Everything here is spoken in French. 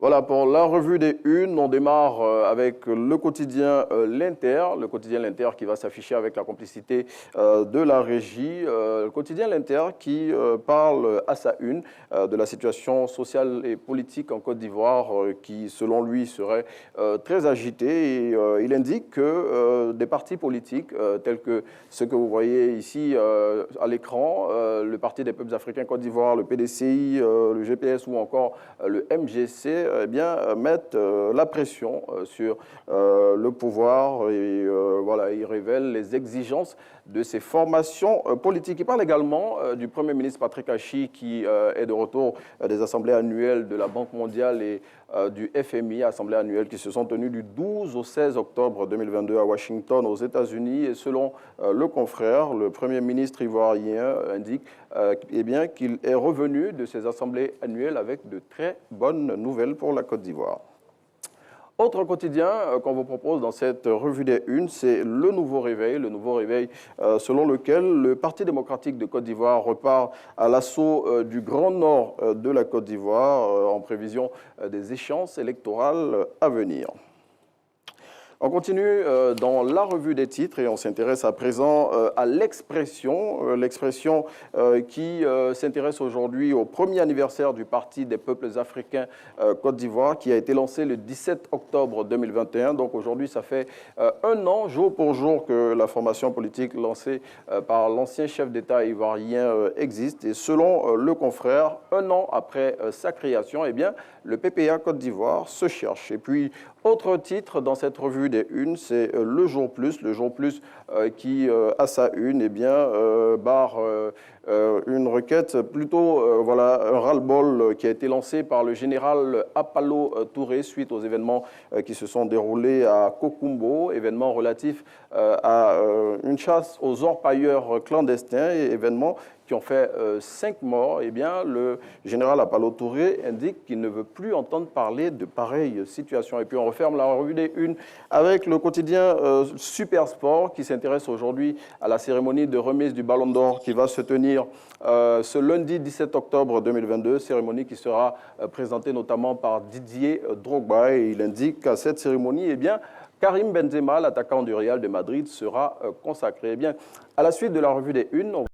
Voilà, pour la revue des unes, on démarre avec le quotidien L'Inter qui va s'afficher avec la complicité de la régie. Le quotidien L'Inter qui parle à sa une de la situation sociale et politique en Côte d'Ivoire qui, selon lui, serait très agitée. Et il indique que des partis politiques tels que ceux que vous voyez ici à l'écran, le Parti des peuples africains Côte d'Ivoire, le PDCI, le GPS ou encore le MGC, eh bien, mettent la pression sur le pouvoir et voilà, ils révèlent les exigences de ces formations politiques. Il parle également du Premier ministre Patrick Achi qui est de retour des assemblées annuelles de la Banque mondiale et du FMI, assemblées annuelles qui se sont tenues du 12 au 16 octobre 2022 à Washington, aux États-Unis. Et selon le confrère, le Premier ministre ivoirien indique eh bien, qu'il est revenu de ces assemblées annuelles avec de très bonnes nouvelles pour la Côte d'Ivoire. Autre quotidien qu'on vous propose dans cette revue des unes, c'est le nouveau réveil selon lequel le Parti démocratique de Côte d'Ivoire repart à l'assaut du Grand Nord de la Côte d'Ivoire en prévision des échéances électorales à venir. On continue dans la revue des titres et on s'intéresse à présent à l'expression qui s'intéresse aujourd'hui au premier anniversaire du Parti des peuples africains Côte d'Ivoire qui a été lancé le 17 octobre 2021. Donc aujourd'hui, ça fait un an, jour pour jour, que la formation politique lancée par l'ancien chef d'État ivoirien existe. Et selon le confrère, un an après sa création, eh bien, le PPA Côte d'Ivoire se cherche. Et puis, autre titre dans cette revue des unes, c'est le jour plus qui, à sa une, eh bien, barre une requête, plutôt voilà, un ras-le-bol qui a été lancé par le général Apalo Touré suite aux événements qui se sont déroulés à Kokumbo, événements relatifs à une chasse aux orpailleurs clandestins et événements qui ont fait 5 morts. Eh bien, le général Apalo Touré indique qu'il ne veut plus entendre parler de pareilles situations. Et puis, on referme la revue des unes avec le quotidien Super Sport qui s'intéresse aujourd'hui à la cérémonie de remise du Ballon d'Or qui va se tenir ce lundi 17 octobre 2022, cérémonie qui sera présentée notamment par Didier Drogba. Et il indique qu'à cette cérémonie, eh bien, Karim Benzema, l'attaquant du Real de Madrid, sera consacré. Eh bien, à la suite de la revue des unes,